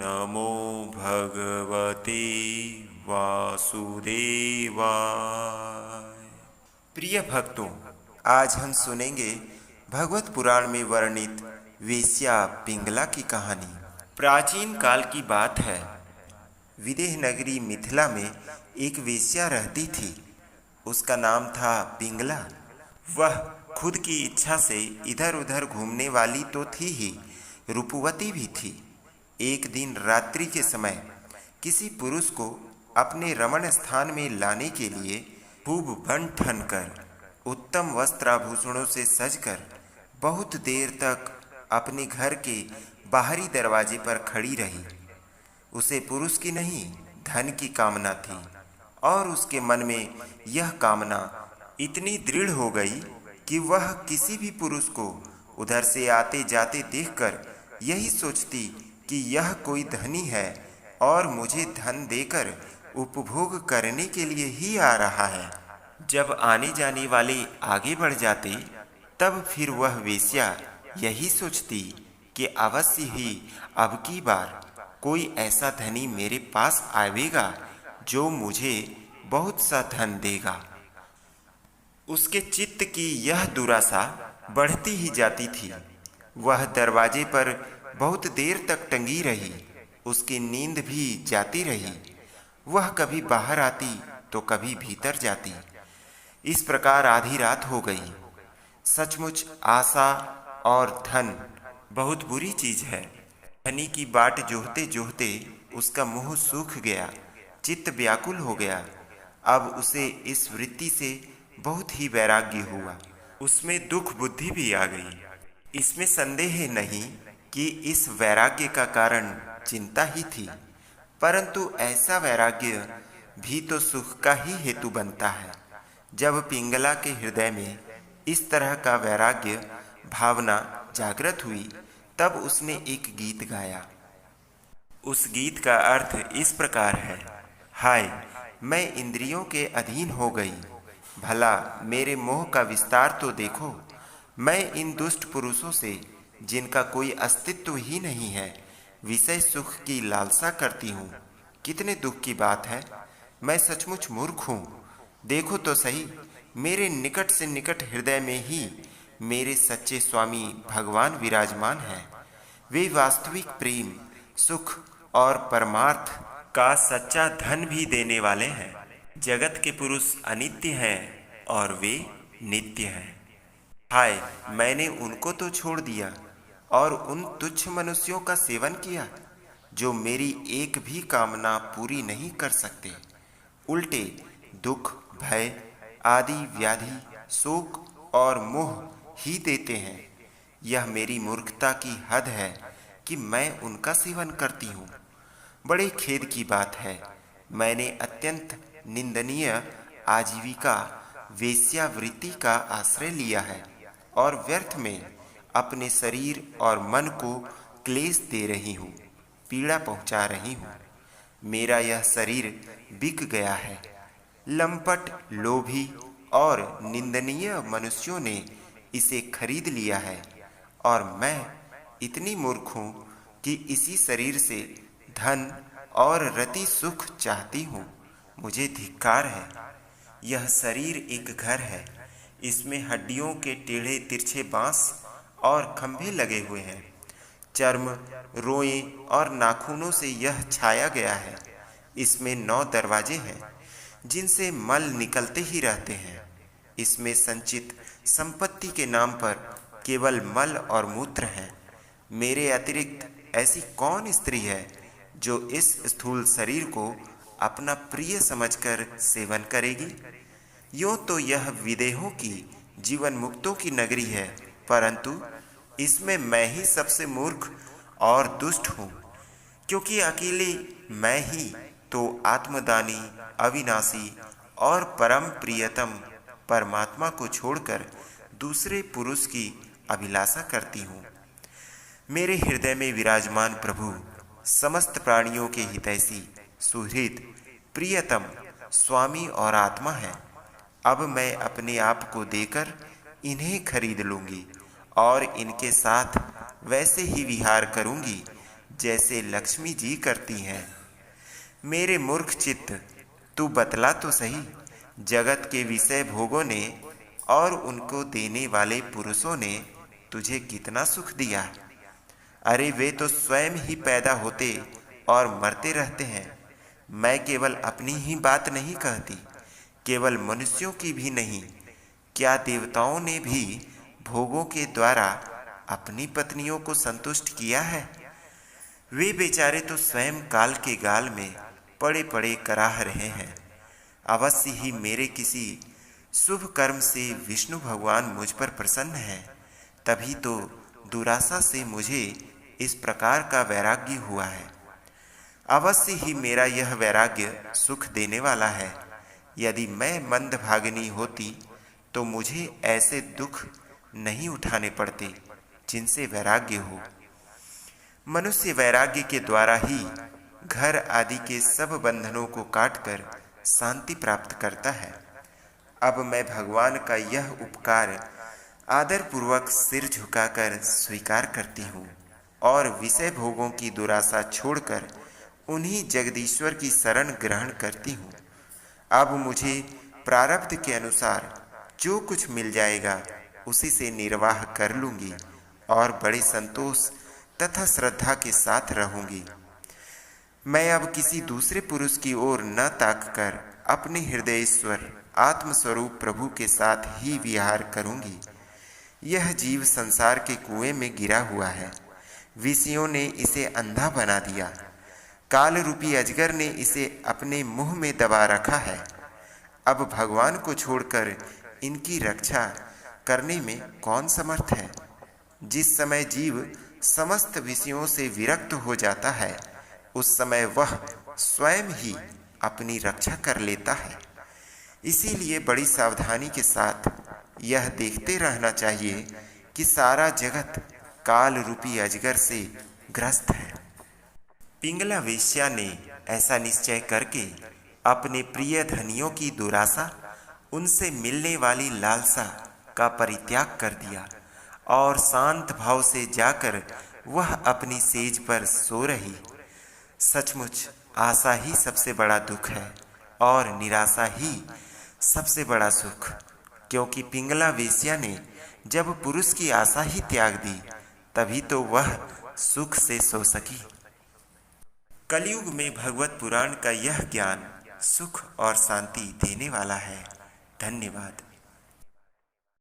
नमो भगवते वासुदेवाय। प्रिय भक्तों, आज हम सुनेंगे भगवत पुराण में वर्णित वेश्या पिंगला की कहानी। प्राचीन काल की बात है। विदेह नगरी मिथिला में एक वेश्या रहती थी। उसका नाम था पिंगला। वह खुद की इच्छा से इधर उधर घूमने वाली तो थी ही, रूपवती भी थी। एक दिन रात्रि के समय किसी पुरुष को अपने रमण स्थान में लाने के लिए खूब बन ठन कर, उत्तम वस्त्राभूषणों से सजकर बहुत देर तक अपने घर के बाहरी दरवाजे पर खड़ी रही। उसे पुरुष की नहीं, धन की कामना थी, और उसके मन में यह कामना इतनी दृढ़ हो गई कि वह किसी भी पुरुष को उधर से आते जाते देखकर यही सोचती कि यह कोई धनी है और मुझे धन देकर उपभोग करने के लिए ही आ रहा है। जब आने जाने वाले आगे बढ़ जाते, तब फिर वह वेश्या यही सोचती कि अवश्य ही अब की बार कोई ऐसा धनी मेरे पास आवेगा जो मुझे बहुत सा धन देगा। उसके चित्त की यह दुराशा बढ़ती ही जाती थी। वह दरवाजे पर बहुत देर तक टंगी रही। उसकी नींद भी जाती रही। वह कभी बाहर आती तो कभी भीतर जाती। इस प्रकार आधी रात हो गई। सचमुच आशा और धन बहुत बुरी चीज है। धनी की बाट जोहते जोहते उसका मुंह सूख गया, चित्त व्याकुल हो गया। अब उसे इस वृत्ति से बहुत ही वैराग्य हुआ। उसमें दुख बुद्धि भी आ गई। इसमें संदेह नहीं कि इस वैराग्य का कारण चिंता ही थी, परंतु ऐसा वैराग्य भी तो सुख का ही हेतु बनता है। जब पिंगला के हृदय में इस तरह का वैराग्य भावना जागृत हुई, तब उसने एक गीत गाया। उस गीत का अर्थ इस प्रकार है। हाय, मैं इंद्रियों के अधीन हो गई। भला मेरे मोह का विस्तार तो देखो। मैं इन दुष्ट पुरुषों से, जिनका कोई अस्तित्व ही नहीं है, विषय सुख की लालसा करती हूँ। कितने दुख की बात है। मैं सचमुच मूर्ख हूँ। देखो तो सही, मेरे निकट से निकट हृदय में ही मेरे सच्चे स्वामी भगवान विराजमान हैं। वे वास्तविक प्रेम, सुख और परमार्थ का सच्चा धन भी देने वाले हैं। जगत के पुरुष अनित्य हैं और वे नित्य हैं। हाय, मैंने उनको तो छोड़ दिया और उन तुच्छ मनुष्यों का सेवन किया जो मेरी एक भी कामना पूरी नहीं कर सकते। उल्टे दुख, भय आदि व्याधि, शोक और मोह ही देते हैं। यह मेरी मूर्खता की हद है कि मैं उनका सेवन करती हूँ। बड़े खेद की बात है, मैंने अत्यंत निंदनीय आजीविका वेश्यावृत्ति का आश्रय लिया है और व्यर्थ में अपने शरीर और मन को क्लेश दे रही हूँ, पीड़ा पहुँचा रही हूँ। मेरा यह शरीर बिक गया है। लंपट, लोभी और निंदनीय मनुष्यों ने इसे खरीद लिया है और मैं इतनी मूर्ख हूँ कि इसी शरीर से धन और रति सुख चाहती हूँ। मुझे धिक्कार है। यह शरीर एक घर है। इसमें हड्डियों के टेढ़े तिरछे बांस और खंभे लगे हुए हैं। चर्म, रोएं और नाखूनों से यह छाया गया है। इसमें 9 दरवाजे हैं जिनसे मल निकलते ही रहते हैं। इसमें संचित संपत्ति के नाम पर केवल मल और मूत्र हैं। मेरे अतिरिक्त ऐसी कौन स्त्री है जो इस स्थूल शरीर को अपना प्रिय समझकर सेवन करेगी? यूं तो यह विदेहों की, जीवन मुक्तों की नगरी है, परंतु इसमें मैं ही सबसे मूर्ख और दुष्ट हूँ, क्योंकि अकेले मैं ही तो आत्मदानी, अविनाशी और परम प्रियतम परमात्मा को छोड़कर दूसरे पुरुष की अभिलाषा करती हूँ। मेरे हृदय में विराजमान प्रभु समस्त प्राणियों के हितैषी, सुहृद, प्रियतम स्वामी और आत्मा है। अब मैं अपने आप को देकर इन्हें खरीद लूँगी और इनके साथ वैसे ही विहार करूँगी जैसे लक्ष्मी जी करती हैं। मेरे मूर्ख चित्त, तू बतला तो सही, जगत के विषय भोगों ने और उनको देने वाले पुरुषों ने तुझे कितना सुख दिया। अरे वे तो स्वयं ही पैदा होते और मरते रहते हैं। मैं केवल अपनी ही बात नहीं कहती, केवल मनुष्यों की भी नहीं, क्या देवताओं ने भी भोगों के द्वारा अपनी पत्नियों को संतुष्ट किया है? वे बेचारे तो स्वयं काल के गाल में पड़े पड़े कराह रहे हैं। अवश्य ही मेरे किसी शुभ कर्म से विष्णु भगवान मुझ पर प्रसन्न हैं, तभी तो दुराशा से मुझे इस प्रकार का वैराग्य हुआ है। अवश्य ही मेरा यह वैराग्य सुख देने वाला है। यदि मैं मंदभागिनी होती तो मुझे ऐसे दुख नहीं उठाने पड़ते जिनसे वैराग्य हो। मनुष्य वैराग्य के द्वारा ही घर आदि के सब बंधनों को काटकर शांति प्राप्त करता है। अब मैं भगवान का यह उपकार आदरपूर्वक सिर झुकाकर स्वीकार करती हूँ और विषय भोगों की दुराशा छोड़कर उन्हीं जगदीश्वर की शरण ग्रहण करती हूँ। अब मुझे प्रारब्ध के अनुसार जो कुछ मिल जाएगा उसी से निर्वाह कर लूँगी और बड़े संतोष तथा श्रद्धा के साथ रहूँगी। मैं अब किसी दूसरे पुरुष की ओर न ताककर अपने हृदयेश्वर आत्मस्वरूप प्रभु के साथ ही विहार करूँगी। यह जीव संसार के कुएं में गिरा हुआ है। विषयों ने इसे अंधा बना दिया। काल रूपी अजगर ने इसे अपने मुंह में दबा रखा है। अब भगवान को छोड़कर इनकी रक्षा करने में कौन समर्थ है? जिस समय जीव समस्त विषयों से विरक्त हो जाता है, उस समय वह स्वयं ही अपनी रक्षा कर लेता है। इसीलिए बड़ी सावधानी के साथ यह देखते रहना चाहिए कि सारा जगत काल रूपी अजगर से ग्रस्त है। पिंगला वेश्या ने ऐसा निश्चय करके अपने प्रिय धनियों की दुराशा, उनसे मिलने वाली लालसा का परित्याग कर दिया और शांत भाव से जाकर वह अपनी सेज पर सो रही। सचमुच आशा ही सबसे बड़ा दुख है और निराशा ही सबसे बड़ा सुख, क्योंकि पिंगला वेश्या ने जब पुरुष की आशा ही त्याग दी, तभी तो वह सुख से सो सकी। कलयुग में भगवत पुराण का यह ज्ञान सुख और शांति देने वाला है। धन्यवाद।